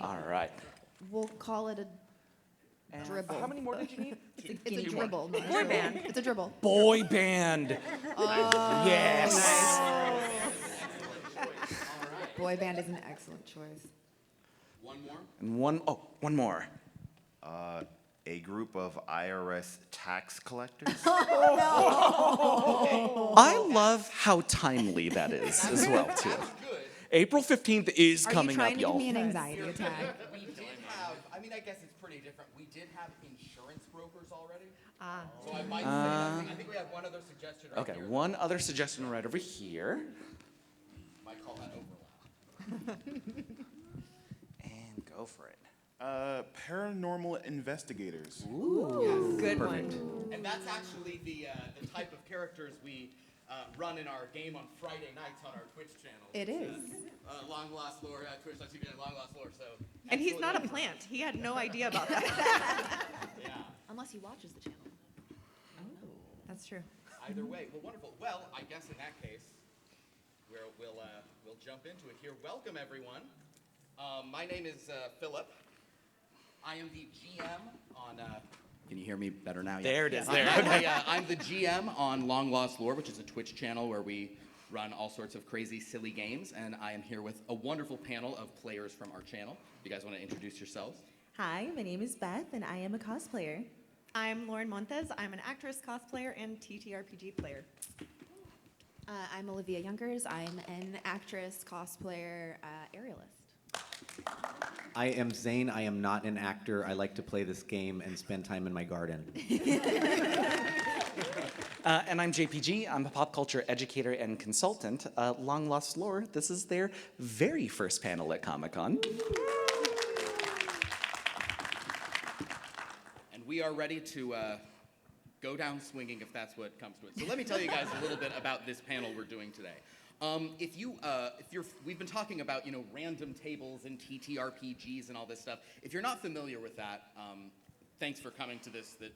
All right. We'll call it a dribble. How many more did you need? It's a dribble. not a Boy dribble. band. It's a dribble. Boy band. Yes. Boy band is an excellent choice. One more? And one more. A group of IRS tax collectors. I love how timely that is as well, too. April 15th is Are you coming trying up, to give y'all. me an anxiety attack? We did have, I mean, I guess it's pretty different. We did have insurance brokers already. So I might say, I think we have one other suggestion right Okay, here. one other suggestion right over here. Might call that overlap. And go for it. Paranormal investigators. Good one. And that's actually the type of characters we run in our game on Friday nights on our Twitch channel. It is. Long Lost Lore, Twitch.tv and Long Lost Lore, so. And he's not a plant. He had no idea about that. Yeah, Unless he watches the channel. That's true. either way. Well, wonderful. Well, I guess in that case, we'll jump into it here. Welcome, everyone. My name is Philip. I am the GM on. Can you hear me better now? There it is. Yeah. There. I'm the GM on Long Lost Lore, which is a Twitch channel where we run all sorts of crazy, silly games, and I am here with a wonderful panel of players from our channel. You guys want to introduce yourselves? Hi, my name is Beth, and I am a cosplayer. I'm Lauren Montez. I'm an actress, cosplayer, and TTRPG player. I'm Olivia Youngers. I'm an actress, cosplayer, aerialist. I am Zane. I am not an actor. I like to play this game and spend time in my garden. And I'm JPG. I'm a pop culture educator and consultant. Long Lost Lore, this is their very first panel at Comic-Con. And we are ready to go down swinging if that's what comes to it. So let me tell you guys a little bit about this panel we're doing today. We've been talking about, random tables and TTRPGs and all this stuff. If you're not familiar with that, thanks for coming to this that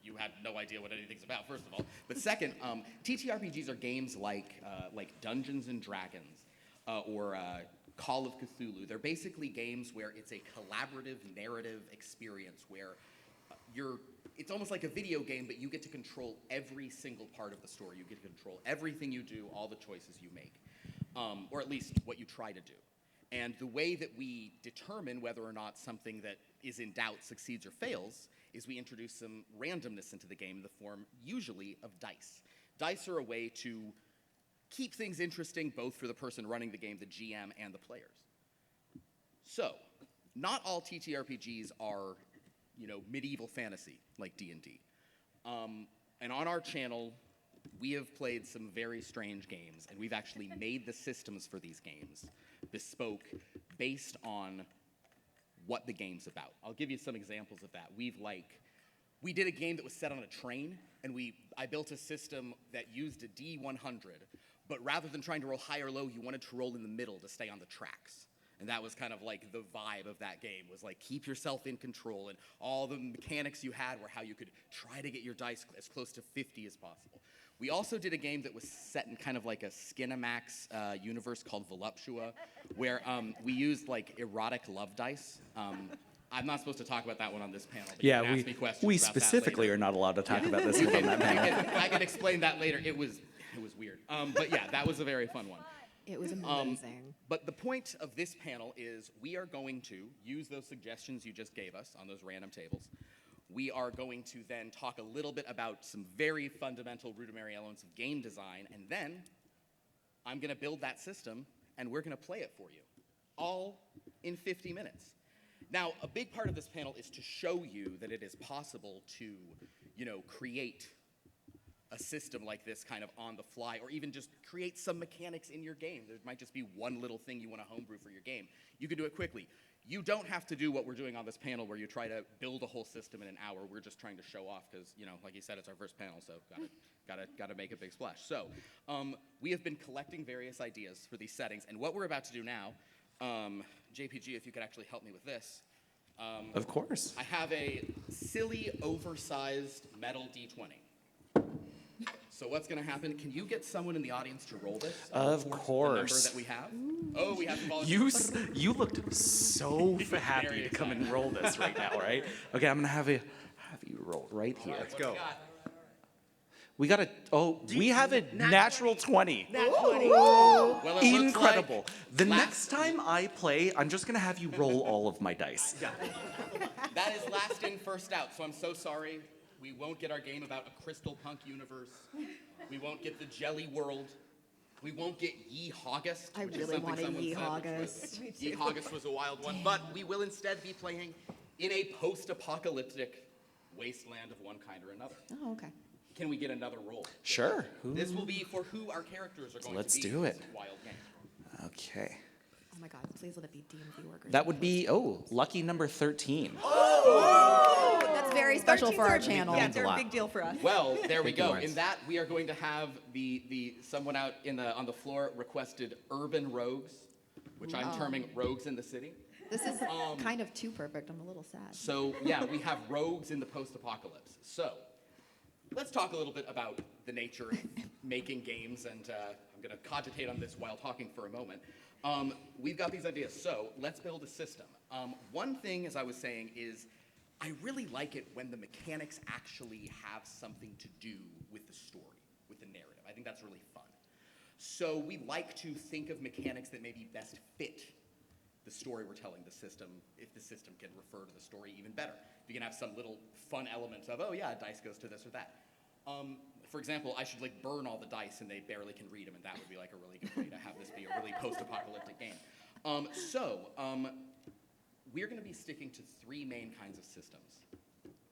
you had no idea what anything's about, first of all. But second, TTRPGs are games like Dungeons and Dragons or Call of Cthulhu. They're basically games where it's a collaborative narrative experience where it's almost like a video game, but you get to control every single part of the story. You get to control everything you do, all the choices you make, or at least what you try to do. And the way that we determine whether or not something that is in doubt succeeds or fails is we introduce some randomness into the game in the form, usually, of dice. Dice are a way to keep things interesting, both for the person running the game, the GM, and the players. So, not all TTRPGs are medieval fantasy like D&D. And on our channel, we have played some very strange games, and we've actually made the systems for these games bespoke based on what the game's about. I'll give you some examples of that. We did a game that was set on a train, and I built a system that used a D100, but rather than trying to roll high or low, you wanted to roll in the middle to stay on the tracks. And that was kind of like the vibe of that game, was like keep yourself in control, and all the mechanics you had were how you could try to get your dice as close to 50 as possible. We also did a game that was set in kind of like a Skinamax universe called Voluptua, where we used like erotic love dice. I'm not supposed to talk about that one on this panel, but you can ask me questions we about specifically that are not allowed to talk about this one on that panel. I can explain that later. It was weird. But yeah, that was a very fun one. It was amazing. But the point of this panel is we are going to use those suggestions you just gave us on those random tables. We are going to then talk a little bit about some very fundamental rudimentary elements of game design, and then I'm going to build that system, and we're going to play it for you, all in 50 minutes. Now, a big part of this panel is to show you that it is possible to, create a system like this kind of on the fly, or even just create some mechanics in your game. There might just be one little thing you want to homebrew for your game. You can do it quickly. You don't have to do what we're doing on this panel where you try to build a whole system in an hour. We're just trying to show off because, like you said, it's our first panel, so gotta make a big splash. So, we have been collecting various ideas for these settings, and what we're about to do now, JPG, if you could actually help me with this. Of course. I have a silly, oversized metal D20. So what's going to happen? Can you get someone in the audience to roll this? Of report course. The number that we have. Oh, we have to follow. You looked so happy Very to come and excited. roll this right now, right? Okay, I'm gonna have you roll right here. Let's go. We got we have a natural 20. Well, it looks Incredible. like The last- next time I play, I'm just gonna have you roll all of my dice. That is last in, first out. So I'm so sorry. We won't get our game about a crystal punk universe. We won't get the jelly world. We won't get Ye Hoggist. I which is really something want a someone Ye said, Hoggist. which was- Ye Hoggist was a wild one. But we will instead be playing in a post-apocalyptic wasteland of one kind or another. Oh, okay. Can we get another roll? Sure. This will be for who our characters are going Let's to be. do in it. this wild game. Okay. Oh my God, please let it be DMV workers. That would be lucky number 13. That's very special 13s for our are- channel. Yeah, Means a they're a lot. big deal for us. Well, there we Thank you, go. Lawrence. In that, we are going to have the someone out on the floor requested urban rogues, which I'm Wow. terming rogues in the city. This is kind of too perfect. I'm a little sad. So yeah, we have rogues in the post-apocalypse. So let's talk a little bit about the nature of making games, and I'm going to cogitate on this while talking for a moment. We've got these ideas, so let's build a system. One thing, as I was saying, is I really like it when the mechanics actually have something to do with the story, with the narrative. I think that's really fun. So we like to think of mechanics that maybe best fit the story we're telling the system, if the system can refer to the story even better. If you can have some little fun element of, oh yeah, dice goes to this or that. For example, I should like burn all the dice and they barely can read them, and that would be like a really good way to have this be a really post-apocalyptic game. We're going to be sticking to 3 main kinds of systems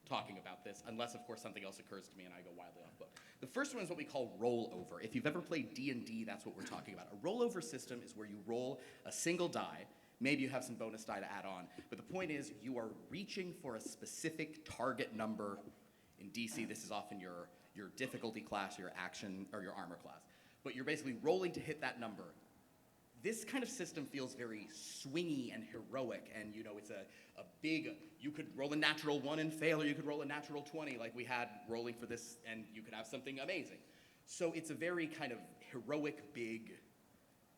talking about this, unless of course something else occurs to me and I go wildly off book. The first one is what we call rollover. If you've ever played D&D, that's what we're talking about. A rollover system is where you roll a single die. Maybe you have some bonus die to add on, but the point is you are reaching for a specific target number. In DC, this is often your difficulty class, your action, or your armor class. But you're basically rolling to hit that number. This kind of system feels very swingy and heroic, and you know, it's a big, you could roll a natural 1 and fail, or you could roll a natural 20 like we had rolling for this, and you could have something amazing. So it's a very kind of heroic, big,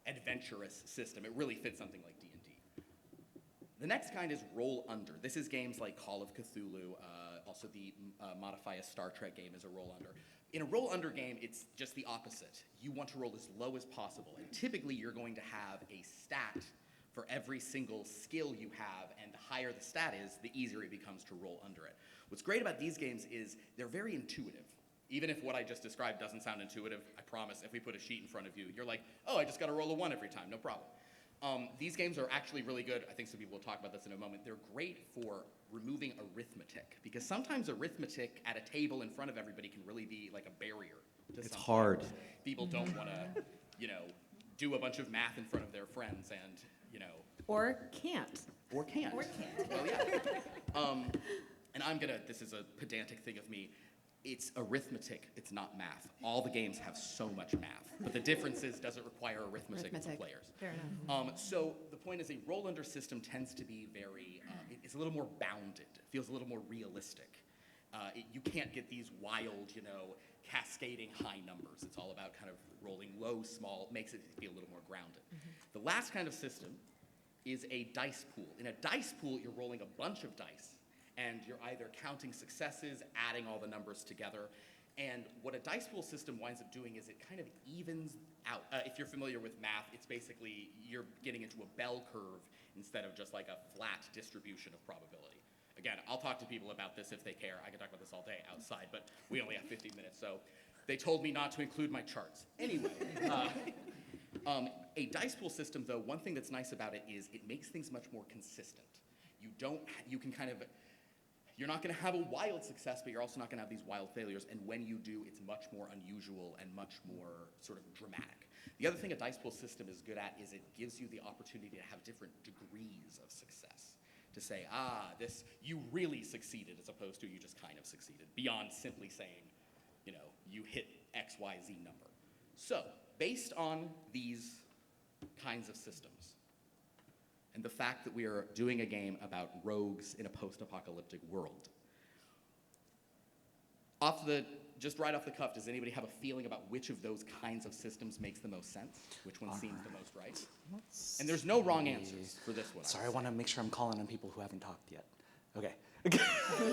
adventurous system. It really fits something like D&D. The next kind is roll under. This is games like Call of Cthulhu, also the Modify a Star Trek game is a roll under. In a roll under game, it's just the opposite. You want to roll as low as possible, and typically you're going to have a stat for every single skill you have, and the higher the stat is, the easier it becomes to roll under it. What's great about these games is they're very intuitive. Even if what I just described doesn't sound intuitive, I promise if we put a sheet in front of you, you're like, oh, I just got to roll a 1 every time, no problem. These games are actually really good. I think some people will talk about this in a moment. They're great for removing arithmetic, because sometimes arithmetic at a table in front of everybody can really be like a barrier to It's something. hard. People don't want to, do a bunch of math in front of their friends and, Or can't. or can't. Or can't. Well, yeah. And this is a pedantic thing of me, it's arithmetic, it's not math. All the games have so much math, but the difference is, does it require arithmetic from Arithmetic. players? Fair enough. So the point is, a roll under system tends to be very, it's a little more bounded. It feels a little more realistic. You can't get these wild, cascading high numbers. It's all about kind of rolling low, small, makes it feel a little more grounded. The last kind of system is a dice pool. In a dice pool, you're rolling a bunch of dice, and you're either counting successes, adding all the numbers together. And what a dice pool system winds up doing is it kind of evens out. If you're familiar with math, it's basically you're getting into a bell curve instead of just like a flat distribution of probability. Again, I'll talk to people about this if they care. I can talk about this all day outside, but we only have 15 minutes, so they told me not to include my charts. Anyway, a dice pool system, though, one thing that's nice about it is it makes things much more consistent. You're not going to have a wild success, but you're also not going to have these wild failures. And when you do, it's much more unusual and much more sort of dramatic. The other thing a dice pool system is good at is it gives you the opportunity to have different degrees of success. To say, this, you really succeeded, as opposed to you just kind of succeeded, beyond simply saying, you hit X, Y, Z number. So, based on these kinds of systems, and the fact that we are doing a game about rogues in a post-apocalyptic world, off the just right off the cuff, does anybody have a feeling about which of those kinds of systems makes the most sense? Which one seems the most right? And there's no wrong answers for this one. Sorry, I want to make sure I'm calling on people who haven't talked yet. Okay.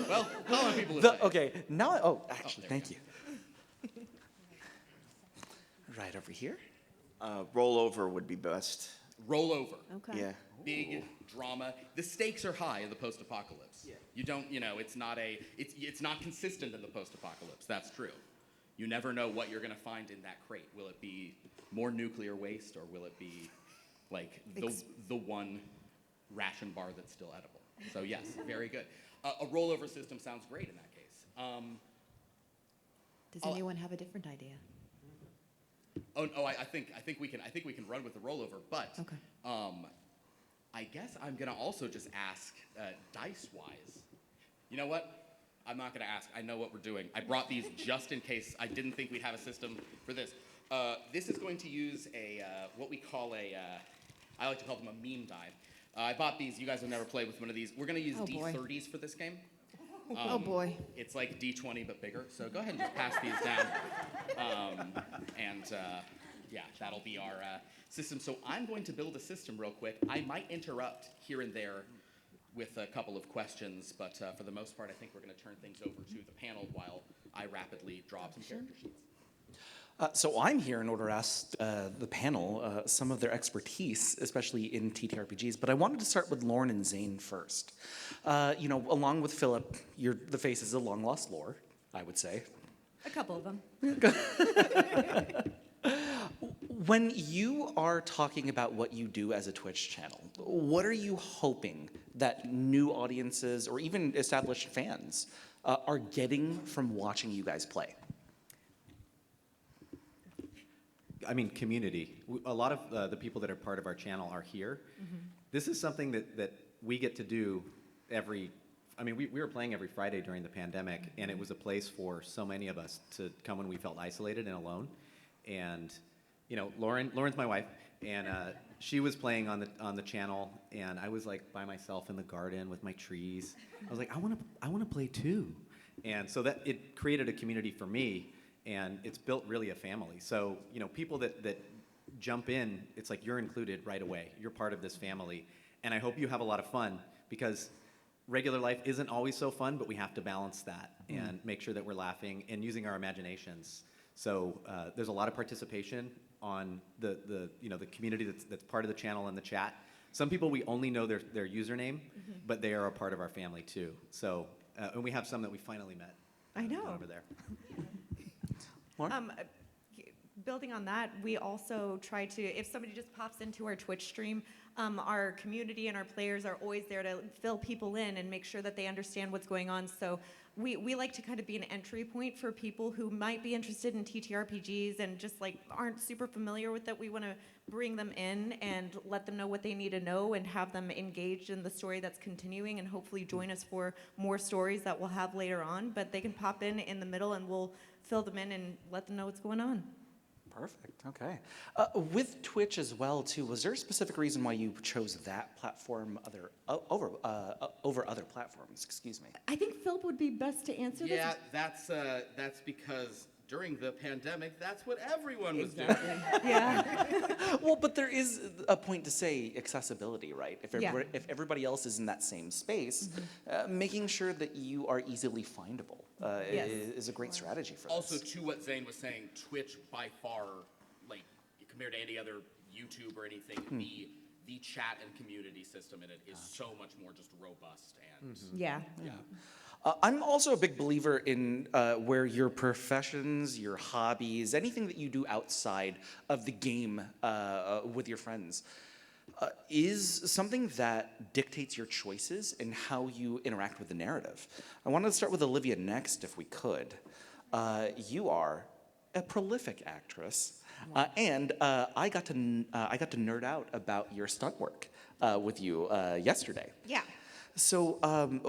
Well, call on people who say. Okay, now, actually, there we thank you. Right over here. Rollover would be best. Rollover. Okay. Yeah. Big drama. The stakes are high in the post-apocalypse. Yeah. You don't, it's not consistent in the post-apocalypse. That's true. You never know what you're going to find in that crate. Will it be more nuclear waste, or will it be like the one ration bar that's still edible? So yes, very good. A rollover system sounds great in that case. Does anyone have a different idea? I think we can run with the rollover, but Okay. I guess I'm gonna also just ask dice-wise. You know what? I'm not gonna ask. I know what we're doing. I brought these just in case. I didn't think we'd have a system for this. This is going to use what we call I like to call them a meme die. I bought these. You guys have never played with one of these. We're gonna use Oh, boy. D30s for this game. Oh boy. It's like D20 but bigger. So go ahead and just pass these down. Yeah, that'll be our system. So I'm going to build a system real quick. I might interrupt here and there with a couple of questions, but for the most part, I think we're going to turn things over to the panel while I rapidly draw up some character sheets. So I'm here in order to ask the panel some of their expertise, especially in TTRPGs, but I wanted to start with Lauren and Zane first. Along with Philip, you're the faces of long lost lore, I would say. A couple of them. When you are talking about what you do as a Twitch channel, what are you hoping that new audiences or even established fans are getting from watching you guys play? I mean, community. A lot of the people that are part of our channel are here. Mm-hmm. This is something that we get to do we were playing every Friday during the pandemic, and it was a place for so many of us to come when we felt isolated and alone. And, Lauren's my wife, and she was playing on the channel, and I was like by myself in the garden with my trees. I was like, I want to play too. And so that it created a community for me. And it's built really a family. So, people that jump in, it's like you're included right away. You're part of this family. And I hope you have a lot of fun, because regular life isn't always so fun, but we have to balance that and make sure that we're laughing and using our imaginations. So there's a lot of participation on the community that's part of the channel and the chat. Some people, we only know their username, but they are a part of our family too. So, and we have some that we finally met. I know. Over there. Building on that, we also try to, if somebody just pops into our Twitch stream, our community and our players are always there to fill people in and make sure that they understand what's going on. So we like to kind of be an entry point for people who might be interested in TTRPGs and just aren't super familiar with it. We want to bring them in and let them know what they need to know and have them engaged in the story that's continuing, and hopefully join us for more stories that we'll have later on. But they can pop in the middle, and we'll fill them in and let them know what's going on. Perfect. Okay. With Twitch as well, too, was there a specific reason why you chose that platform over other platforms? Excuse me. I think Philip would be best to answer this. Yeah, that's because during the pandemic, that's what everyone was doing. Yeah. Well, but there is a point to say accessibility, right? If Yeah. everybody else is in that same space, making sure that you are easily findable Yes. is a great strategy for Also, this. to what Zane was saying, Twitch by far, compared to any other YouTube or anything, the chat and community system in it is so much more just robust and Yeah. yeah. I'm also a big believer in where your professions, your hobbies, anything that you do outside of the game with your friends is something that dictates your choices and how you interact with the narrative. I wanted to start with Olivia next, if we could. You are a prolific actress, and I got to nerd out about your stunt work with you yesterday. Yeah. So,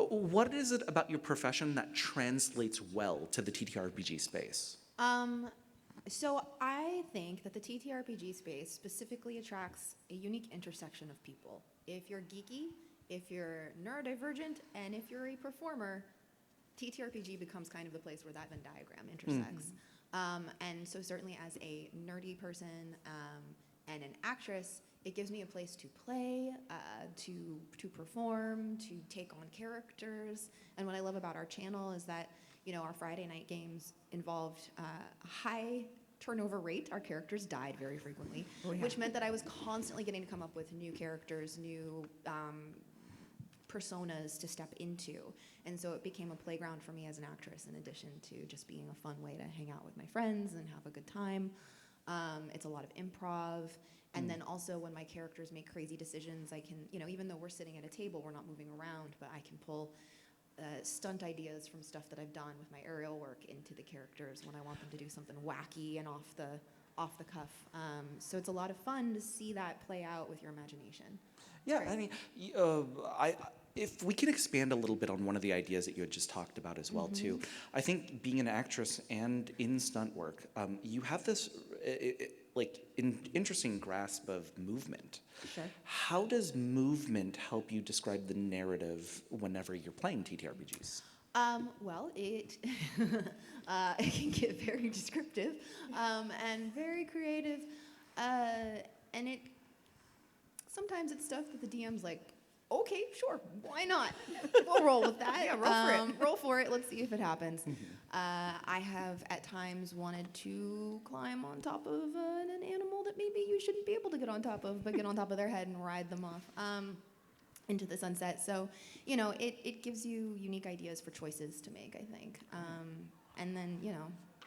what is it about your profession that translates well to the TTRPG space? So I think that the TTRPG space specifically attracts a unique intersection of people. If you're geeky, if you're neurodivergent, and if you're a performer, TTRPG becomes kind of the place where that Venn diagram intersects. And so certainly as a nerdy person and an actress, it gives me a place to play, to perform, to take on characters. And what I love about our channel is that, our Friday night games involved a high turnover rate. Our characters died very frequently, which meant that I was constantly getting to come up with new characters, new personas to step into. And so it became a playground for me as an actress, in addition to just being a fun way to hang out with my friends and have a good time. It's a lot of improv. And then also when my characters make crazy decisions, I can, even though we're sitting at a table, we're not moving around, but I can pull stunt ideas from stuff that I've done with my aerial work into the characters when I want them to do something wacky and off the cuff. So it's a lot of fun to see that play out with your imagination. Yeah, I mean, if we can expand a little bit on one of the ideas that you had just talked about as well, too. I think being an actress and in stunt work, you have this interesting grasp of movement. Sure. How does movement help you describe the narrative whenever you're playing TTRPGs? Well, it it can get very descriptive and very creative, and sometimes it's stuff that the DM's like, okay, sure, why not? We'll roll with that. Yeah, roll for it. Roll for it. Let's see if it happens. I have at times wanted to climb on top of an animal that maybe you shouldn't be able to get on top of, but get on top of their head and ride them off into the sunset. So, it gives you unique ideas for choices to make, I think. And then,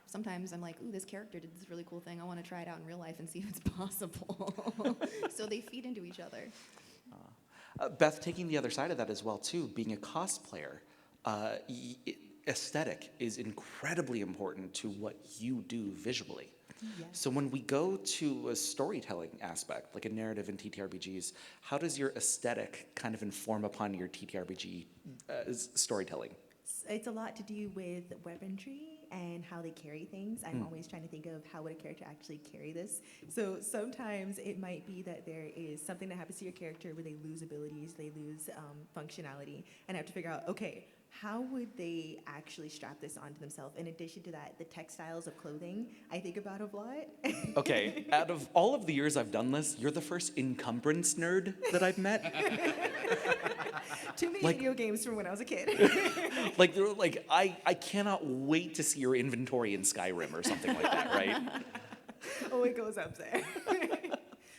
sometimes I'm like, ooh, this character did this really cool thing. I want to try it out in real life and see if it's possible. So they feed into each other. Beth, taking the other side of that as well, too, being a cosplayer, aesthetic is incredibly important to what you do visually. Yes. So when we go to a storytelling aspect, like a narrative in TTRPGs, how does your aesthetic kind of inform upon your TTRPG storytelling? It's a lot to do with weaponry and how they carry things. I'm always trying to think of how would a character actually carry this. So sometimes it might be that there is something that happens to your character where they lose abilities, they lose functionality, and I have to figure out, okay, how would they actually strap this onto themselves? In addition to that, the textiles of clothing, I think about a lot. Okay, out of all of the years I've done this, you're the first encumbrance nerd that I've met. Too many video games from when I was a kid. I cannot wait to see your inventory in Skyrim or something like that, right? Oh, it goes up there.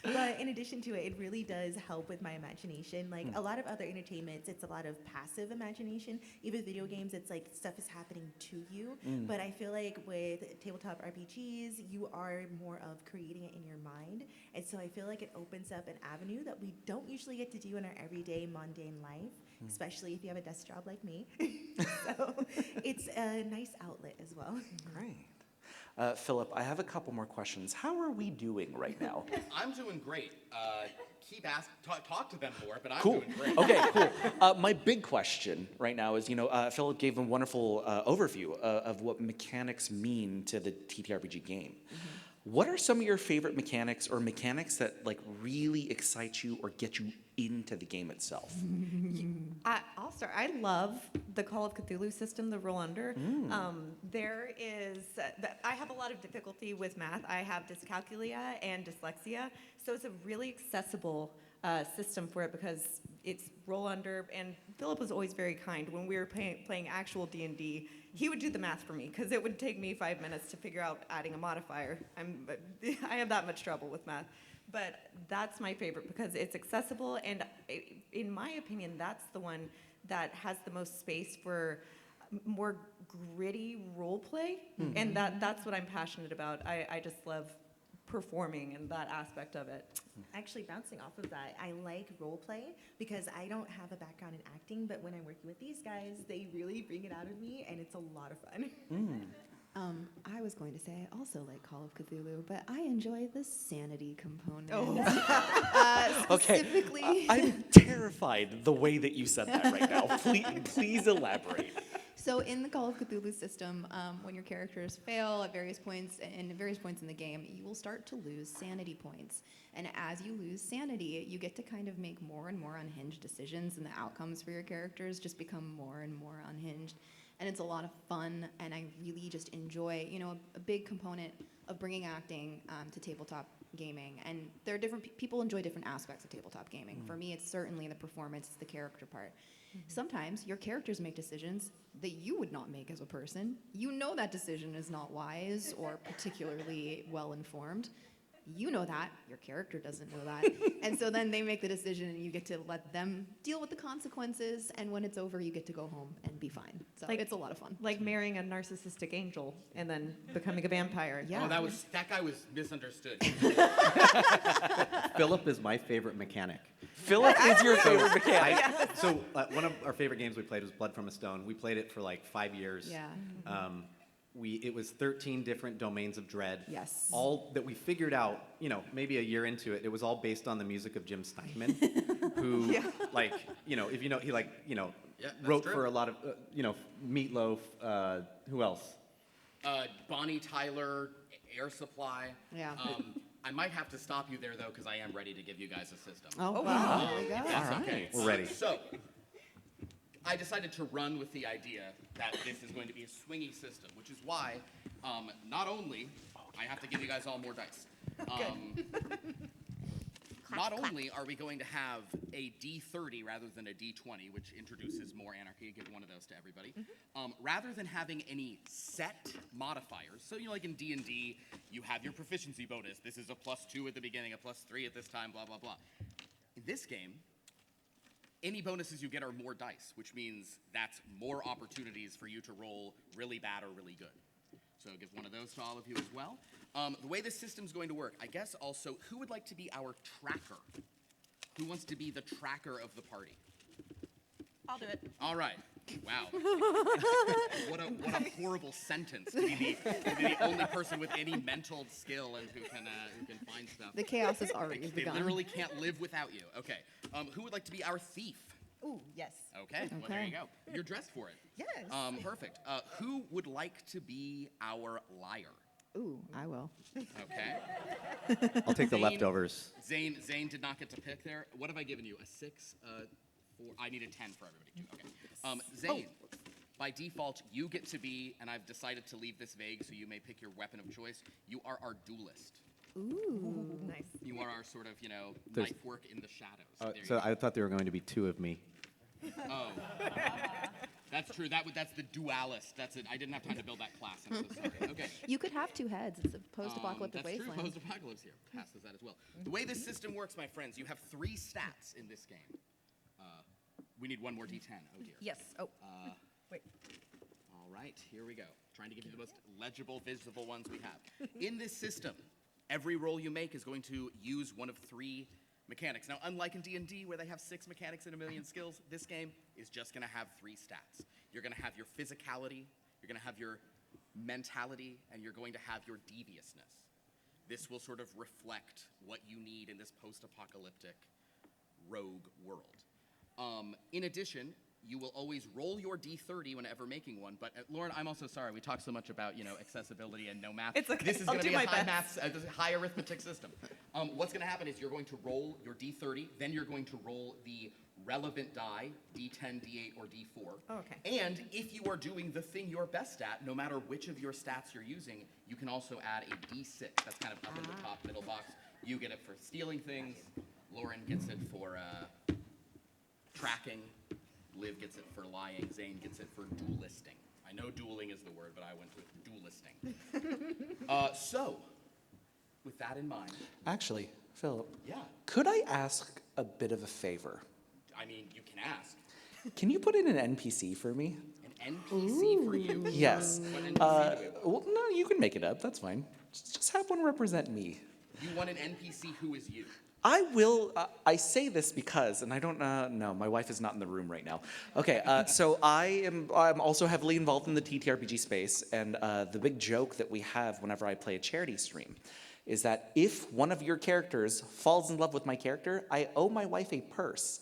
But in addition to it, it really does help with my imagination. Like a lot of other entertainments, it's a lot of passive imagination. Even video games, it's like stuff is happening to you. But I feel like with tabletop RPGs, you are more of creating it in your mind. And so I feel like it opens up an avenue that we don't usually get to do in our everyday mundane life, especially if you have a desk job like me. So it's a nice outlet as well. Great. Philip, I have a couple more questions. How are we doing right now? I'm doing great. Talk to them more, but I'm Cool. doing great. Okay, cool. My big question right now is, Philip gave a wonderful overview of what mechanics mean to the TTRPG game. What are some of your favorite mechanics or mechanics that really excite you or get you into the game itself? I'll start. I love the Call of Cthulhu system, the roll under. There is, I have a lot of difficulty with math. I have dyscalculia and dyslexia, so it's a really accessible system for it because it's roll under. And Philip was always very kind. When we were playing actual D&D, he would do the math for me because it would take me 5 minutes to figure out adding a modifier. I have that much trouble with math. But that's my favorite because it's accessible, and in my opinion, that's the one that has the most space for more gritty role play, and that's what I'm passionate about. I just love performing and that aspect of it. Actually, bouncing off of that, I like role play because I don't have a background in acting, but when I'm working with these guys, they really bring it out of me, and it's a lot of fun. I was going to say I also like Call of Cthulhu, but I enjoy the sanity component. Okay, Specifically. I'm terrified the way that you said that right now. Please elaborate. So in the Call of Cthulhu system, when your characters fail at various points in the game, you will start to lose sanity points. And as you lose sanity, you get to kind of make more and more unhinged decisions, and the outcomes for your characters just become more and more unhinged. and it's a lot of fun, and I really just enjoy, a big component of bringing acting to tabletop gaming, and there are people enjoy different aspects of tabletop gaming. For me, it's certainly the performance, the character part. Sometimes your characters make decisions that you would not make as a person. You know that decision is not wise or particularly well informed. You know that, your character doesn't know that. And so then they make the decision and you get to let them deal with the consequences, and when it's over, you get to go home and be fine. So it's a lot of fun. Like marrying a narcissistic angel and then becoming a vampire. Yeah. Oh, that guy was misunderstood. Philip is my favorite mechanic. Philip is your favorite mechanic. One of our favorite games we played was Blood from a Stone. We played it for like 5 years. Yeah. It was 13 different domains of dread. Yes. All that we figured out, maybe a year into it, it was all based on the music of Jim Steinman, who, if you know, he wrote true. for a lot of, Meatloaf. Who else? Bonnie Tyler, Air Supply. Yeah. I might have to stop you there, though, because I am ready to give you guys a system. Oh, wow. There you go. That's okay. We're ready. So, I decided to run with the idea that this is going to be a swingy system, which is why not only I have to give you guys all more dice. Not only are we going to have a D30 rather than a D20, which introduces more anarchy, give one of those to everybody, rather than having any set modifiers. So, like in D&D, you have your proficiency bonus. This is a +2 at the beginning, a +3 at this time, blah, blah, blah. In this game, any bonuses you get are more dice, which means that's more opportunities for you to roll really bad or really good. So give one of those to all of you as well. The way this system's going to work, I guess also, who would like to be our tracker? Who wants to be the tracker of the party? I'll do it. All right. Wow. What a horrible sentence to be the only person with any mental skill and who can find stuff. The chaos is already They begun. literally can't live without you. Okay. Who would like to be our thief? Ooh, yes. Okay. Well, there you go. You're dressed for it. Yes. Perfect. Who would like to be our liar? Ooh, I will. Okay. I'll take the Zane- leftovers. Zane did not get to pick there. What have I given you? A 6? 4? I need a 10 for everybody too. Okay. Zane, by default, you get to be, and I've decided to leave this vague so you may pick your weapon of choice. You are our duelist. Ooh. Nice. You are our sort of, There's- knife work in the shadows. There you So go. I thought there were going to be 2 of me. Oh. That's true. That's the dualist. That's it. I didn't have time to build that class. I'm so sorry. Okay. You could have 2 heads. It's a post-apocalyptic That's wasteland. true. Post-apocalypse here passes that as well. The way this system works, my friends, you have 3 stats in this game. We need one more D10. Oh dear. Yes. Oh. Wait. All right, here we go. Trying to give you the most legible, visible ones we have. In this system, every roll you make is going to use one of 3 mechanics. Now, unlike in D&D where they have 6 mechanics and a million skills, this game is just going to have 3 stats. You're going to have your physicality, you're going to have your mentality, and you're going to have your deviousness. This will sort of reflect what you need in this post-apocalyptic rogue world. In addition, you will always roll your D30 whenever making one. But Lauren, I'm also sorry. We talk so much about accessibility and no math. It's okay. This is I'll going to do be a my high best. maths, high arithmetic system. What's going to happen is you're going to roll your D30, then you're going to roll the relevant die, D10, D8, or D4. Oh, okay. And if you are doing the thing you're best at, no matter which of your stats you're using, you can also add a D6. That's kind of up in the top middle box. You get it for stealing things. Lauren gets it for tracking. Liv gets it for lying. Zane gets it for duelisting. I know dueling is the word, but I went with duelisting. So, with that in mind, Actually, Philip, yeah, could I ask a bit of a favor? I mean, you can ask. Can you put in an NPC for me? An NPC for you? Yes. What NPC do we want? Well, no, you can make it up. That's fine. Just have one represent me. You want an NPC who is you. I will. I say this because, and I don't know. My wife is not in the room right now. Okay, so I'm also heavily involved in the TTRPG space, and the big joke that we have whenever I play a charity stream is that if one of your characters falls in love with my character, I owe my wife a purse.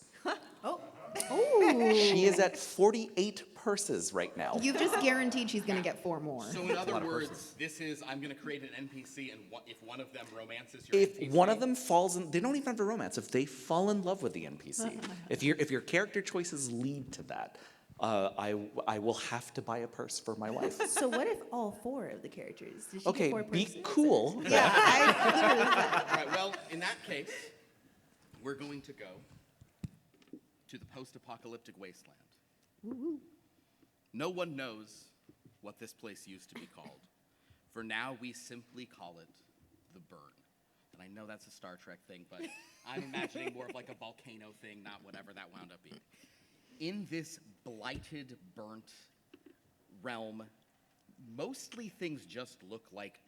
She is at 48 purses right now. You've just guaranteed she's going to get 4 more. So in other words, this is, I'm going to create an NPC, and if one of them romances your If NPC... one of them falls in, they don't even have a romance. If they fall in love with the NPC, if your character choices lead to that, I will have to buy a purse for my wife. So what if all 4 of the characters? Did she Okay, get 4 be purses? cool. Yeah, I literally said All right, well, in that case, we're going to go to the post-apocalyptic wasteland. No one knows what this place used to be called. For now, we simply call it the Burn. And I know that's a Star Trek thing, but I'm imagining more of like a volcano thing, not whatever that wound up being. In this blighted, burnt realm, mostly things just look like,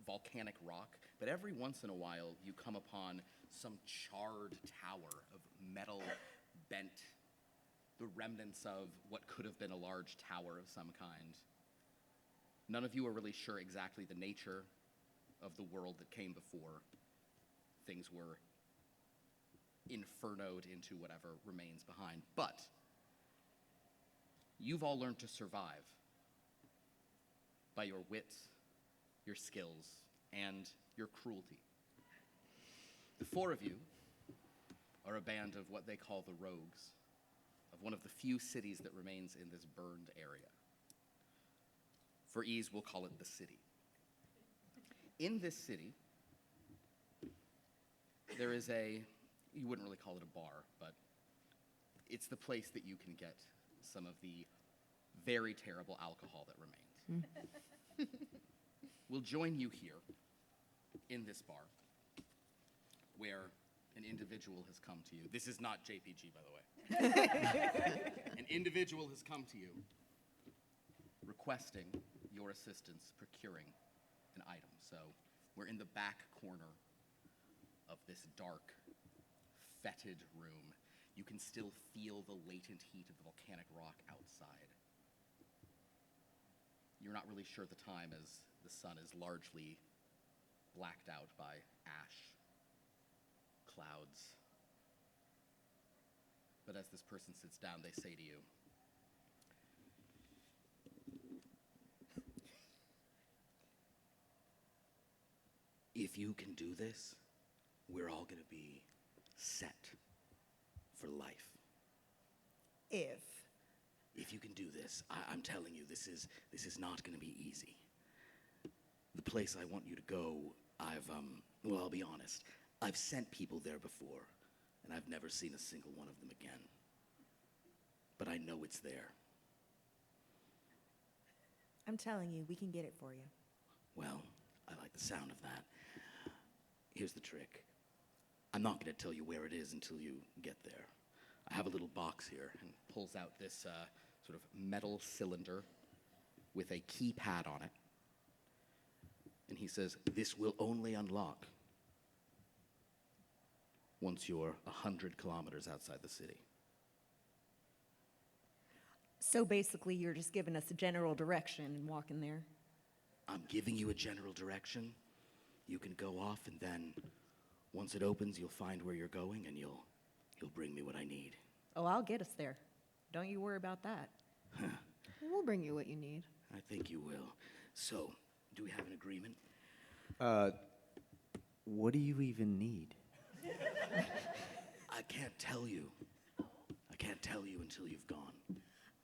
volcanic rock, but every once in a while you come upon some charred tower of metal bent, the remnants of what could have been a large tower of some kind. None of you are really sure exactly the nature of the world that came before. Things were infernoed into whatever remains behind. But you've all learned to survive by your wit, your skills, and your cruelty. The 4 of you are a band of what they call the Rogues, of one of the few cities that remains in this burned area. For ease, we'll call it the city. In this city, there is you wouldn't really call it a bar, but it's the place that you can get some of the very terrible alcohol that remains. We'll join you here in this bar where an individual has come to you. This is not JPG, by the way. An individual has come to you requesting your assistance procuring an item. So we're in the back corner of this dark, fetid room. You can still feel the latent heat of the volcanic rock outside. You're not really sure the time as the sun is largely blacked out by ash, clouds. But as this person sits down, they say to you, if you can do this, we're all gonna be set for life. If you can do this, I'm telling you, this is not gonna be easy. The place I want you to go, I'll be honest, I've sent people there before, and I've never seen a single one of them again. But I know it's there. I'm telling you, we can get it for you. Well, I like the sound of that. Here's the trick. I'm not gonna tell you where it is until you get there. I have a little box here, and pulls out this sort of metal cylinder with a keypad on it. And he says, this will only unlock once you're 100 kilometers outside the city. So basically, you're just giving us a general direction and walking there. I'm giving you a general direction. You can go off, and then once it opens, you'll find where you're going, and you'll bring me what I need. Oh, I'll get us there. Don't you worry about that. We'll bring you what you need. I think you will. So, do we have an agreement? What do you even need? I can't tell you. I can't tell you until you've gone.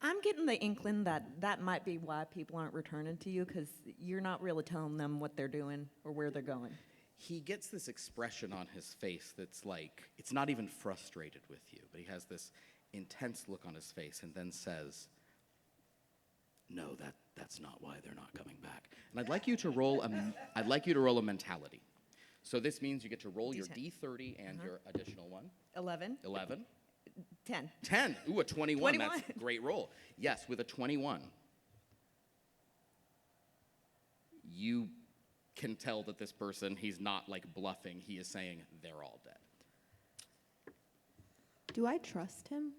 I'm getting the inkling that might be why people aren't returning to you, because you're not really telling them what they're doing or where they're going. He gets this expression on his face that's like, it's not even frustrated with you, but he has this intense look on his face and then says, no, that's not why they're not coming back. And I'd like you to roll a mentality. So this means you get to roll your D30 and your additional one. 11, 11. 10. 10. Ooh, a 21. 21. That's a great roll. Yes, with a 21, you can tell that this person, he's not like bluffing. He is saying they're all dead. Do I trust him?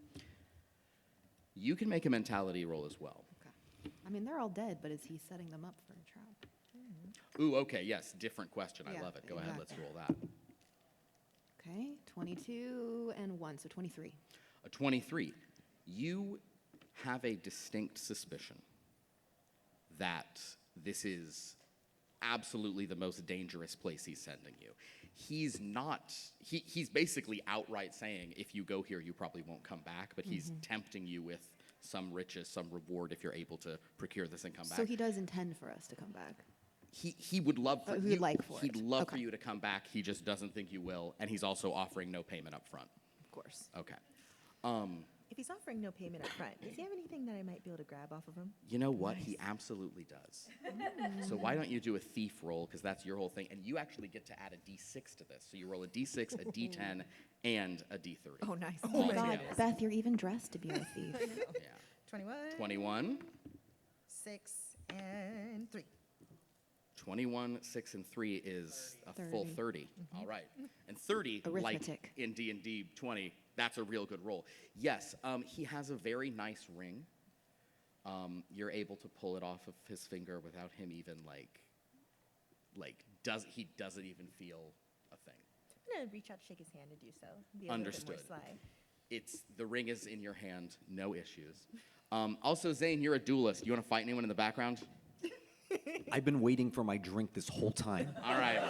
You can make a mentality roll as well. Okay. I mean, they're all dead, but is he setting them up for a trap? Ooh, okay, yes, different question. I Yeah, love it. Go ahead, let's exactly. roll that. Okay, 22 and 1, so 23. A 23. You have a distinct suspicion that this is absolutely the most dangerous place he's sending you. He's not, he's basically outright saying, if you go here, you probably won't come back, but he's tempting you with some riches, some reward if you're able to procure this and come back. So he does intend for us to come back. He would love for He you. would like for He'd it. love for Okay. you to come back. He just doesn't think you will, and he's also offering no payment up front. Of course. Okay. If he's offering no payment up front, does he have anything that I might be able to grab off of him? You know what? He absolutely does. So why don't you do a thief roll, because that's your whole thing, and you actually get to add a d6 to this. So you roll a d6, a d10, and a d3. Oh, nice. Oh my All God, together. Beth, you're even dressed to be a thief. Yeah. 21, 21, 6, and 3. 21, 6, and 3 is a full 30. 30. All right. And 30, Arithmetic. like in D&D 20, that's a real good roll. Yes, he has a very nice ring. You're able to pull it off of his finger without him even he doesn't even feel a thing. I'm going to reach out to shake his hand and do so. Be a Understood. little bit more sly. The ring is in your hand, no issues. Also, Zane, you're a duelist. You want to fight anyone in the background? I've been waiting for my drink this whole time. All right.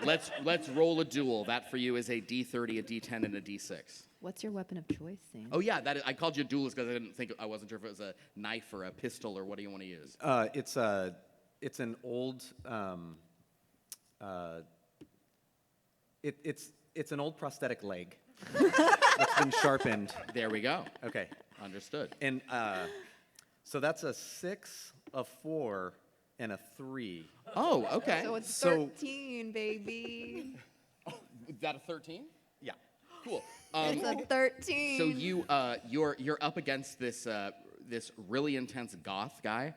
Let's roll a duel. That for you is a D30, a D10, and a D6. What's your weapon of choice, Zane? Oh yeah, I called you a duelist because I wasn't sure if it was a knife or a pistol or what do you want to use? It's an old. It's an old prosthetic leg that's been sharpened. There we go. Okay, Understood. and so that's a 6, a 4, and a 3. Oh, okay. So it's So- 13, baby. Is that a 13? Yeah. Cool. It's a 13. So you're up against this really intense goth guy,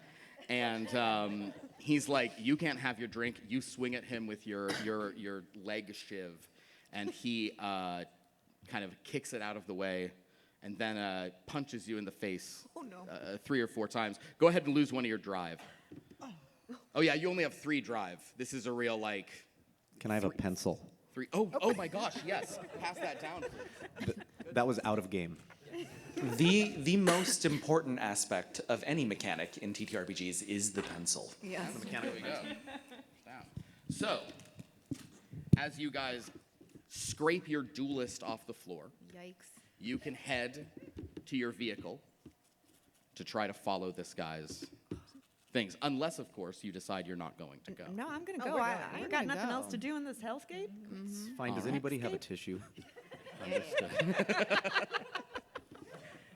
and he's like, you can't have your drink. You swing at him with your leg shiv, and he kind of kicks it out of the way, and then punches you in the face. Oh, no. 3 or 4 times. Go ahead and lose one of your drive. Oh yeah, you only have 3 drive. This is a real Can I have a pencil? 3. Oh my gosh, yes. Pass that down, please. That was out of game. The most important aspect of any mechanic in TTRPGs is the pencil. Yes. There we go. Down. So, as you guys scrape your duelist off the floor, Yikes. you can head to your vehicle to try to follow this guy's things. Unless, of course, you decide you're not going to go. No, I'm going to Oh, go. we're I going. ain't got gonna nothing else go. to do in this hellscape. It's fine. Does Alright. anybody have a tissue?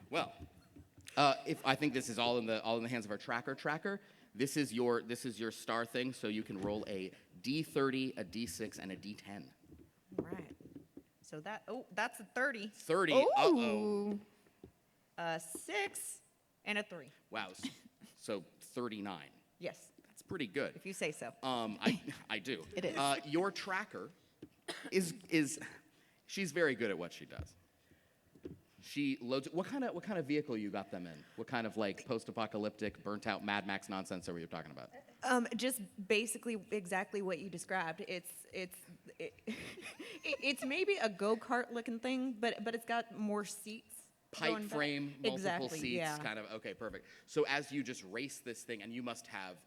Well, if I think this is all in the hands of our tracker. This is your star thing, so you can roll a D30, a D6, and a D10. Right. So that's a 30, 30. Uh-oh. a 6, and a 3. Wow. So 39. Yes, That's pretty good. if you say so. I do. It is. Your tracker is she's very good at what she does. She loads. What kind of vehicle you got them in? What kind of post-apocalyptic, burnt-out Mad Max nonsense are we talking about? Just basically exactly what you described. It's maybe a go-kart looking thing, but it's got more seats. Pipe going back. frame, multiple Exactly, seats, yeah. kind of. Okay, perfect. So as you just race this thing, and you must have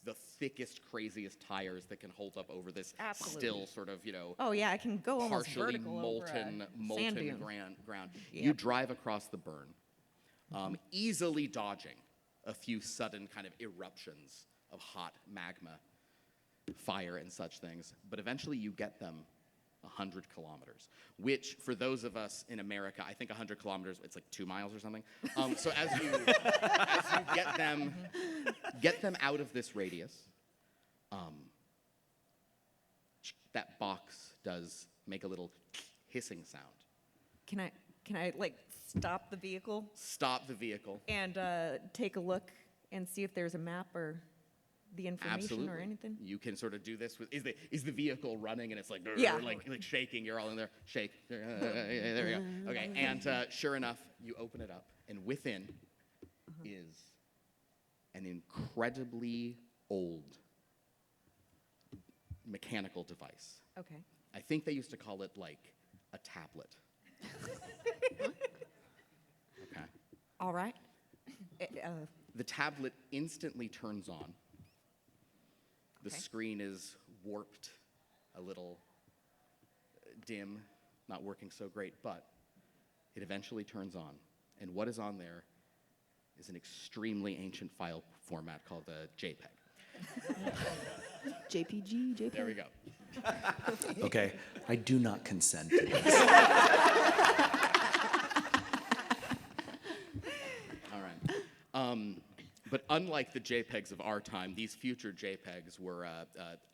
the thickest, craziest tires that can hold up over this Absolutely. still sort of Oh yeah, I can go almost partially vertical over a sand molten dune. ground. Yep. You drive across the burn, easily dodging a few sudden kind of eruptions of hot magma, fire, and such things. But eventually you get them 100 kilometers, which for those of us in America, I think 100 kilometers, it's like 2 miles or something. So as you get them out of this radius, that box does make a little hissing sound. Can I stop the vehicle Stop the vehicle. and take a look and see if there's a map or the information Absolutely. or anything? You can sort of do this with, is the vehicle running and it's Yeah. like shaking, you're all in there, shake, there you go. Okay, and sure enough, you open it up, and within is an incredibly old mechanical device. Okay. I think they used to call it a tablet. Okay. All right. The tablet instantly turns on. The Okay. screen is warped, a little dim, not working so great, but it eventually turns on. And what is on there is an extremely ancient file format called a JPEG. JPG. There we go. Okay, I do not consent to this. All right. But unlike the JPEGs of our time, these future JPEGs were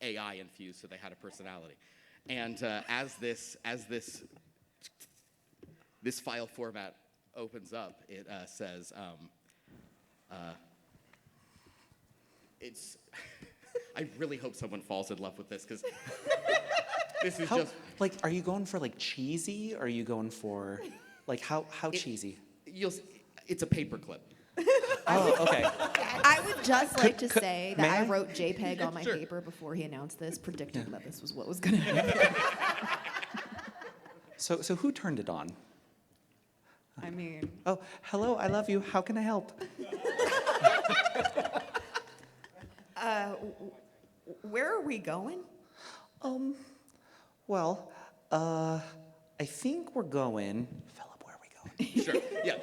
AI infused, so they had a personality. And as this file format opens up, it says, it's. I really hope someone falls in love with this because this is just. Like, are you going for like cheesy? Or are you going for like how cheesy? It's a paperclip. Oh, okay. I would just like to say may that I I? wrote JPEG on my Sure. paper before he announced this, predicting that this was what was going to happen. So who turned it on? I mean, Oh, hello, I love you. How can I help? Where are we going? Well, I think we're going. Philip, where are we going? Sure. Yeah.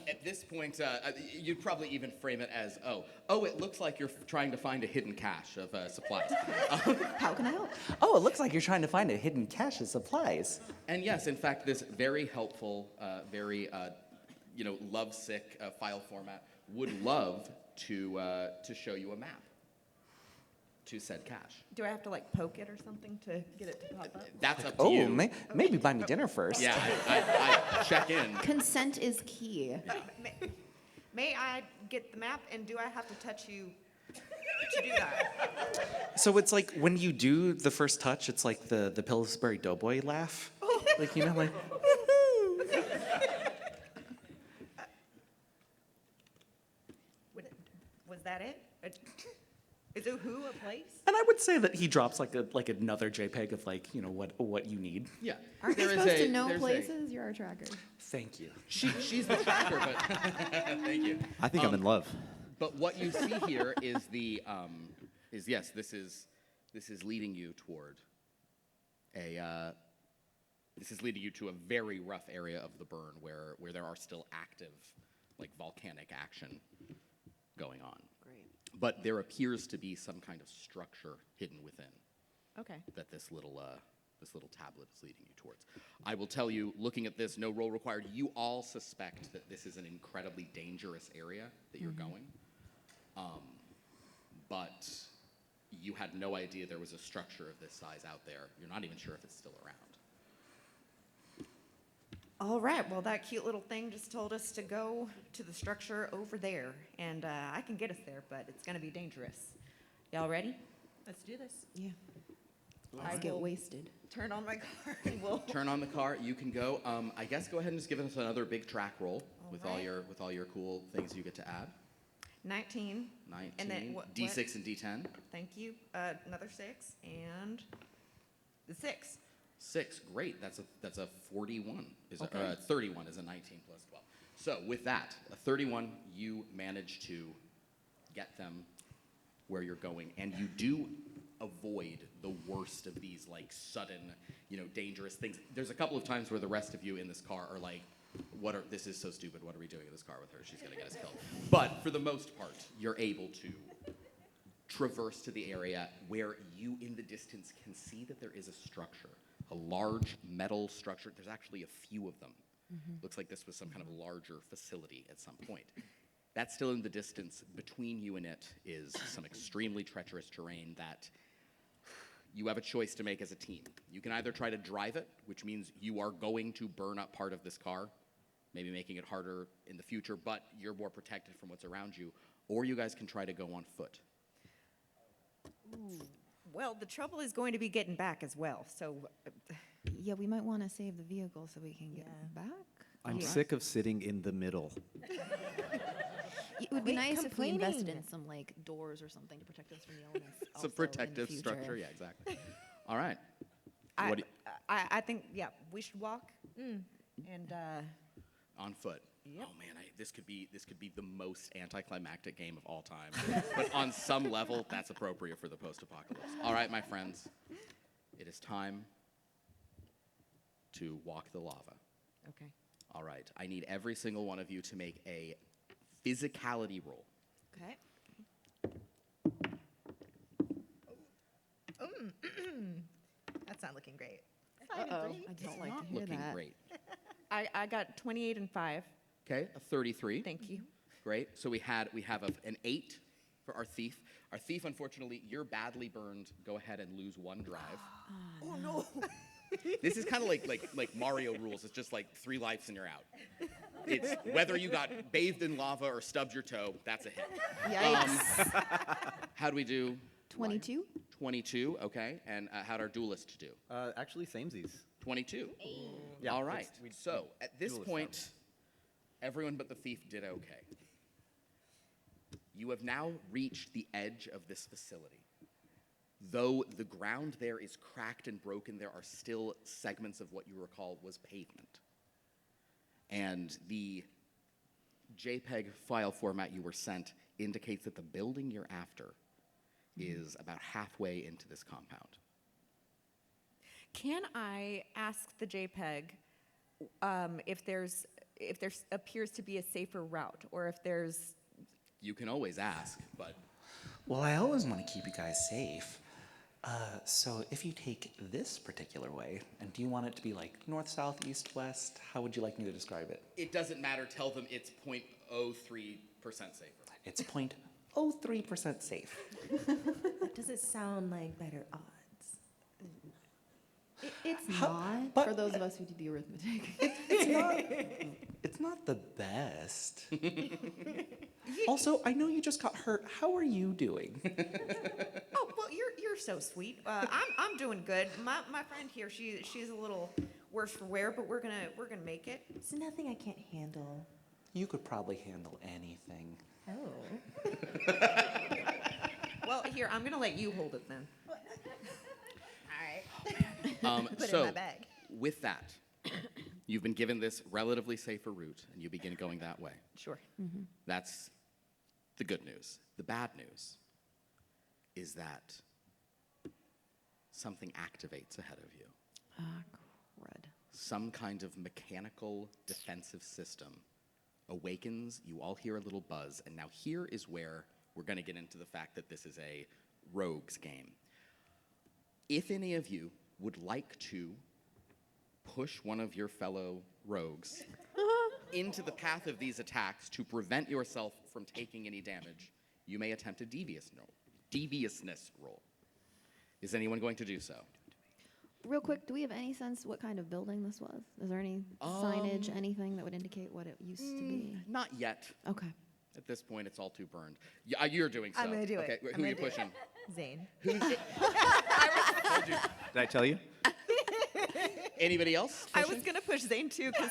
At this point, you'd probably even frame it as, oh, it looks like you're trying to find a hidden cache of supplies. how can I help? Oh, it looks like you're trying to find a hidden cache of supplies. And yes, in fact, this very helpful, very lovesick file format would love to show you a map to said cache. Do I have to like poke it or something to get it to pop up? That's up to Oh, you. maybe buy me dinner first. Yeah, I check in. Consent is key. May I get the map, and do I have to touch you to do that? So it's like when you do the first touch, it's like the Pillsbury Doughboy laugh. Like, you know, like, Was that it? Is it who a place? and I would say that he drops like another JPEG of like, you know, what you need. Yeah. Aren't you There is supposed a- to know there's a- places? You're our tracker. Thank you. She's the tracker, but thank you. I think I'm in love. But what you see here is this is leading you toward this is leading you to a very rough area of the burn where there are still active, like volcanic action going on. Great. But there appears to be some kind of structure hidden within Okay. that this little tablet is leading you towards. I will tell you, looking at this, no roll required, you all suspect that this is an incredibly dangerous area that you're going. But you had no idea there was a structure of this size out there. You're not even sure if it's still around. All right. Well, that cute little thing just told us to go to the structure over there, and I can get us there, but it's gonna be dangerous. Y'all ready? Let's do this. Yeah. Let's get wasted. Turn on my car, and we'll. Turn on the car. You can go. I guess go ahead and just give us another big track roll with all right. your cool things you get to add. 19. 19, And then D6 and D10. Thank you. Another 6 and the 6. 6, great. That's a 41. Okay. 31 is a 19 plus 12. So with that, a 31, you manage to get them where you're going, and you do avoid the worst of these like sudden, dangerous things. There's a couple of times where the rest of you in this car are like, this is so stupid. What are we doing in this car with her? She's gonna get us killed. But for the most part, you're able to traverse to the area where you in the distance can see that there is a structure, a large metal structure. There's actually a few of them. Looks like this was some kind of larger facility at some point. That's still in the distance. Between you and it is some extremely treacherous terrain that you have a choice to make as a team. You can either try to drive it, which means you are going to burn up part of this car, maybe making it harder in the future, but you're more protected from what's around you, or you guys can try to go on foot. Well, the trouble is going to be getting back as well. So, Yeah, we might want to save the vehicle so we can get back. I'm Yeah. sick of sitting in the middle. It would be Quit nice if we invested complaining. in some like doors or something to protect us from the elements. It's also a in the protective future. structure, yeah, exactly. All right. I, What do I think, yeah, we should walk. And on foot. Yep. Oh man, this could be the most anticlimactic game of all time. But on some level, that's appropriate for the post-apocalypse. All right, my friends, it is time to walk the lava. okay. All right, I need every single one of you to make a physicality roll. Okay. That's not looking great. Uh-oh. I don't like Not to hear looking that. great. I got 28 and 5. Okay, a 33. Thank you. Great. So we have an 8 for our thief. Our thief, unfortunately, you're badly burned. Go ahead and lose 1 drive. Oh no. This is kind of like Mario rules. It's just like 3 lives and you're out. It's whether you got bathed in lava or stubbed your toe, that's a hit. Yikes. How do we do? 22? 22, okay. And how'd our duelist do? Actually, samesies. 22. Yeah, All right. it's- So at this duelist point, everyone but the thief did okay. You have now reached the edge of this facility. Though the ground there is cracked and broken, there are still segments of what you recall was pavement. And the JPEG file format you were sent indicates that the building you're after is about halfway into this compound. Can I ask the JPEG if there's appears to be a safer route, or if there's You can always ask, but Well, I always want to keep you guys safe. So if you take this particular way, and do you want it to be like north, south, east, west? How would you like me to describe it? it doesn't matter. Tell them it's 0.03% safer. It's 0.03% safe. Does it sound like better odds? It's How- not, but- for those of us who do the arithmetic. It's not the best. Also, I know you just got hurt. How are you doing? Oh, well, you're so sweet. I'm doing good. My friend here, she's a little worse for wear, but we're gonna make it. It's nothing I can't handle. You could probably handle anything. Oh. Well, here, I'm gonna let you hold it then. All right. Put it in my bag. With that, you've been given this relatively safer route, and you begin going that way. Sure. That's the good news. The bad news is that something activates ahead of you. Crud. Some kind of mechanical defensive system awakens. You all hear a little buzz, and now here is where we're going to get into the fact that this is a rogues game. If any of you would like to push one of your fellow rogues into the path of these attacks to prevent yourself from taking any damage, you may attempt a deviousness roll. Is anyone going to do so? Real quick, do we have any sense what kind of building this was? Is there any signage, anything that would indicate what it used to be? Not yet. Okay. At this point, it's all too burned. Yeah, you're doing so. I'm gonna do it. Okay, I'm who are you gonna do it. pushing? Zane. Did I tell you? Anybody else? I was gonna push Zane too, 'cause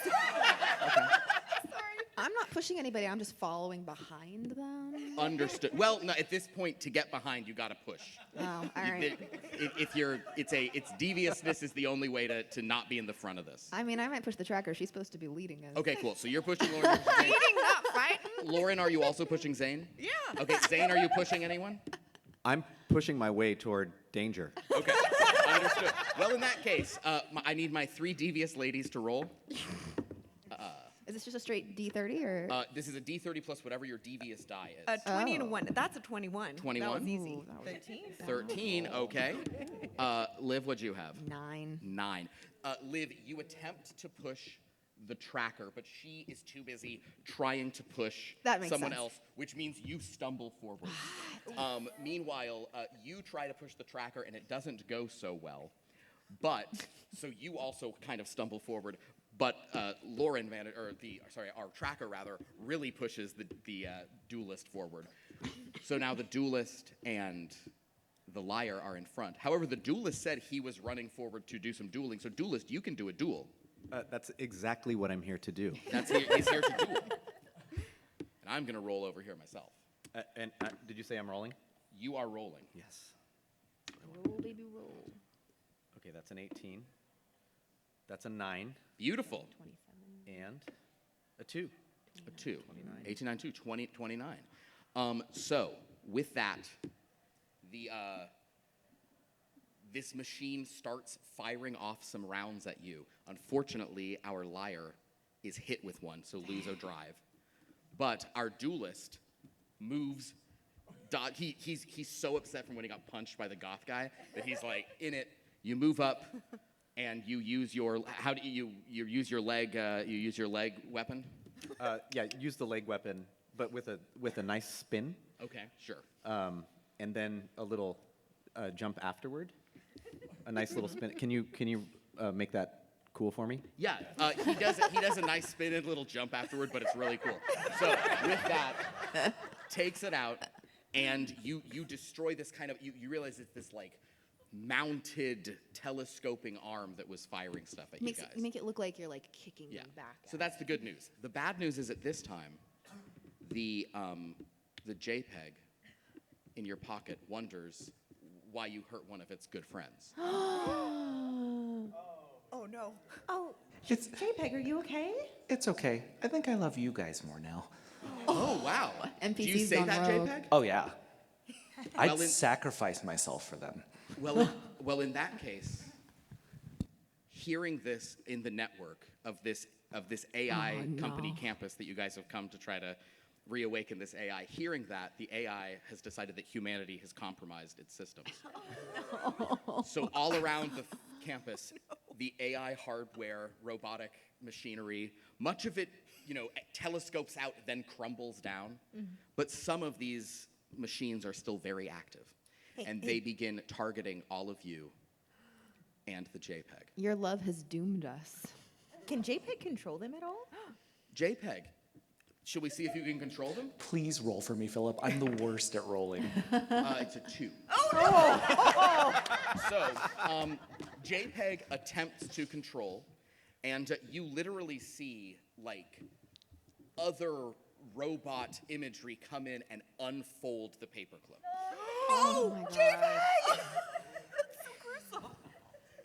I'm not pushing anybody, I'm just following behind them. Understood. Well, no, at this point, to get behind, you got to push. Oh, all right. It's deviousness is the only way to not be in the front of this. I mean, I might push the tracker. She's supposed to be leading us. Okay, cool. So you're pushing Lauren. You're pushing Zane. eating, not fighting. Lauren, are you also pushing Zane? Yeah. Okay, Zane, are you pushing anyone? I'm pushing my way toward danger. Okay, understood. Well, in that case, I need my 3 devious ladies to roll. Is this just a straight D30 or? This is a D30 plus whatever your devious die is. 20 and a 1. That's a 21. 21? That was easy. Ooh, that was 13. 13, okay. Liv, what'd you have? 9. 9. Liv, you attempt to push the tracker, but she is too busy trying to push That makes someone sense. else, which means you stumble forward. Meanwhile, you try to push the tracker, and it doesn't go so well. But, so you also kind of stumble forward, but Lauren, our tracker rather, really pushes the duelist forward. So now the duelist and the liar are in front. However, the duelist said he was running forward to do some dueling. So duelist, you can do a duel. That's exactly what I'm here to do. He's here to duel. And I'm going to roll over here myself. And did you say I'm rolling? You are rolling. Yes. Roll, baby, roll. Okay, that's an 18. That's a 9. Beautiful. And a 2. A 2. 29. 18, 9, 2, 20, 29. So, with that, this machine starts firing off some rounds at you. Unfortunately, our liar is hit with one, so lose a drive. but our duelist moves. He's so upset from when he got punched by the goth guy that he's like in it. You move up, and you use your use your leg weapon. Yeah, use the leg weapon, but with a nice spin. Okay, sure. And then a little jump afterward. A nice little spin. Can you make that cool for me? Yeah, he does a nice spin and little jump afterward, but it's really cool. So with that, takes it out, and you destroy this kind of you realize it's this like mounted telescoping arm that was firing stuff at you guys. You make it look like you're like kicking Yeah. them back. So that's the good news. The bad news is at this time, the JPEG in your pocket wonders why you hurt one of its good friends. Oh no. Oh, JPEG, are you okay? It's okay. I think I love you guys more now. Oh wow! Do you NPCs say gone that, rogue. JPEG? Oh yeah. I'd Well, in- sacrifice myself for them. Well, in that case, hearing this in the network of this AI company campus that you guys have come to try to reawaken this AI, hearing that, the AI has decided that humanity has compromised its systems. So all around the campus, the AI hardware, robotic machinery, much of it, telescopes out, then crumbles down. But some of these machines are still very active. And they begin targeting all of you and the JPEG. Your love has doomed us. Can JPEG control them at all? JPEG, should we see if you can control them? Please roll for me, Philip. I'm the worst at rolling. It's a 2. So, JPEG attempts to control, and you literally see, like, other robot imagery come in and unfold the paperclip. Oh my god.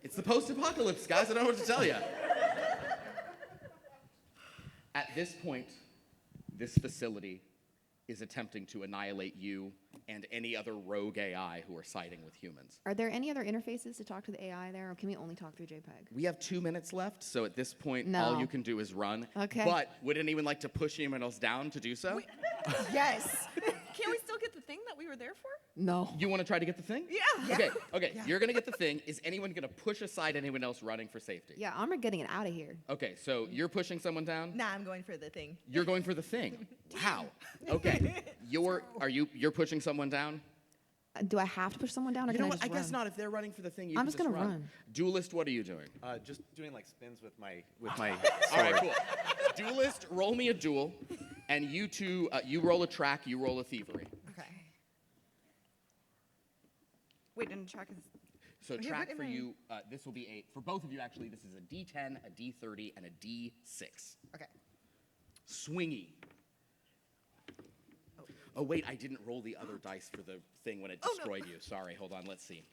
It's the post-apocalypse, guys. I don't know what to tell you. At this point, this facility is attempting to annihilate you and any other rogue AI who are siding with humans. Are there any other interfaces to talk to the AI there, or can we only talk through JPEG? We have 2 minutes left, so at this point, No. all you can do is run. Okay. But would anyone like to push anyone else down to do so? Yes. Can't we still get the thing that we were there for? No. You want to try to get the thing? Yeah. Okay. You're going to get the thing. Is anyone going to push aside anyone else running for safety? Yeah, I'm getting it out of here. Okay, so you're pushing someone down? Nah, I'm going for the thing. You're going for the thing. Wow. Okay. You're pushing someone down? Do I have to push someone down, or You can know I what? just I guess run? not. If they're running for the thing, you I'm can just gonna run. run. Duelist, what are you doing? Just doing like spins with my sword. All right, cool. Duelist, roll me a duel, and you two, you roll a track, you roll a thievery. Okay. Wait, and track is. So Okay, track what am for I- you, this will be for both of you actually, this is a D10, a D30, and a D6. Okay. Swingy. Oh wait, I didn't roll the other dice for the thing when it destroyed you. Sorry, hold on, let's see.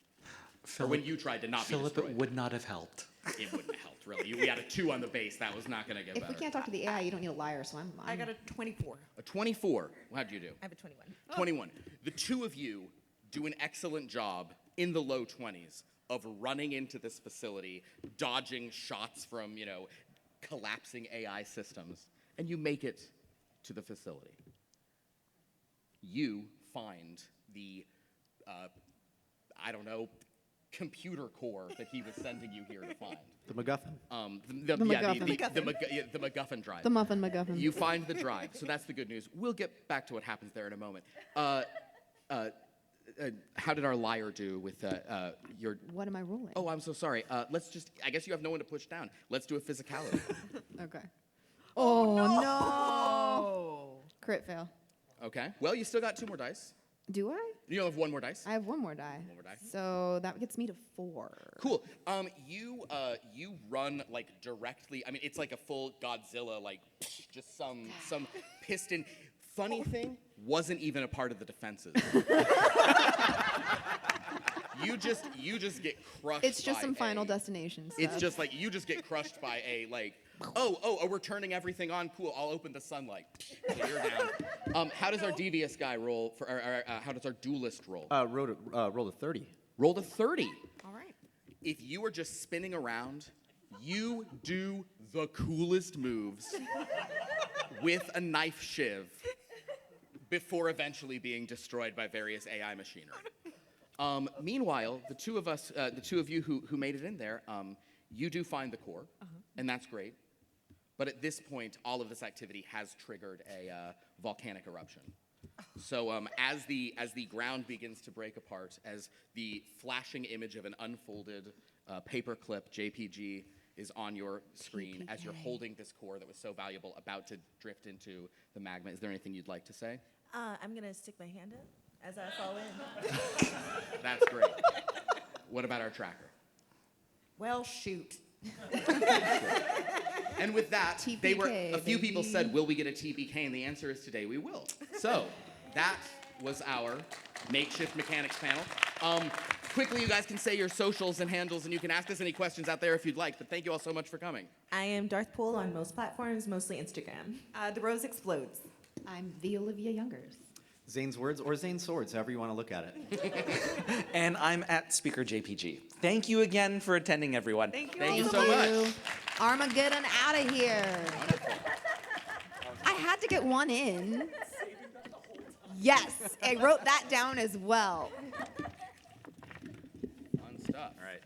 Or when you tried to not be Philip, destroyed. it would not have helped. It wouldn't have helped, really. We had a 2 on the base. That was not going to get If better. we can't talk to the AI, you don't need a liar, so I'm I got a 24. A 24. How'd you do? I have a 21. 21. The two of you do an excellent job in the low 20s of running into this facility, dodging shots from, collapsing AI systems, and you make it to the facility. You find the, computer core that he was sending you here to find. The MacGuffin. The MacGuffin. MacGuffin drive. The muffin MacGuffin. You find the drive, so that's the good news. We'll get back to what happens there in a moment. How did our liar do with your? What am I rolling? Oh, I'm so sorry. I guess you have no one to push down. Let's do a physicality. Okay. Oh, no. Crit fail. Okay. Well, you still got 2 more dice. Do I? You have 1 more dice. I have one more die. One more die. So that gets me to 4. Cool. You run like directly. I mean, it's like a full Godzilla, like just some piston. Funny thing, wasn't even a part of the defenses. You just get crushed. It's just by some Final Destination stuff. It's just like you just get crushed by a like. We're turning everything on. Cool. I'll open the sunlight. So you're down. How does our devious guy roll for? How does our duelist roll? Roll a 30. Roll a 30. All right. If you are just spinning around, you do the coolest moves. with a knife shiv before eventually being destroyed by various AI machinery. Meanwhile, the two of you who made it in there, you do find the core, and that's great. But at this point, all of this activity has triggered a volcanic eruption. So as the ground begins to break apart, as the flashing image of an unfolded paperclip JPG is on your screen, as you're holding this core that was so valuable about to drift into the magma, is there anything you'd like to say? I'm gonna stick my hand up as I fall in. That's great. What about our tracker? Well, shoot. And with that, TPK, a few people baby. said, will we get a TPK? And the answer is today we will. So that was our Makeshift Mechanics panel. Quickly, you guys can say your socials and handles, and you can ask us any questions out there if you'd like, but thank you all so much for coming. I am Darth Pool on most platforms, mostly Instagram. The rose explodes. I'm the Olivia Youngers. Zane's Words or Zane's Swords, however you want to look at it. And I'm at Speaker JPG. Thank you again for attending, everyone. Thank you. Thank you all so much. Armageddon out of here. I had to get one in. Yes, I wrote that down as well. Fun stuff. All right.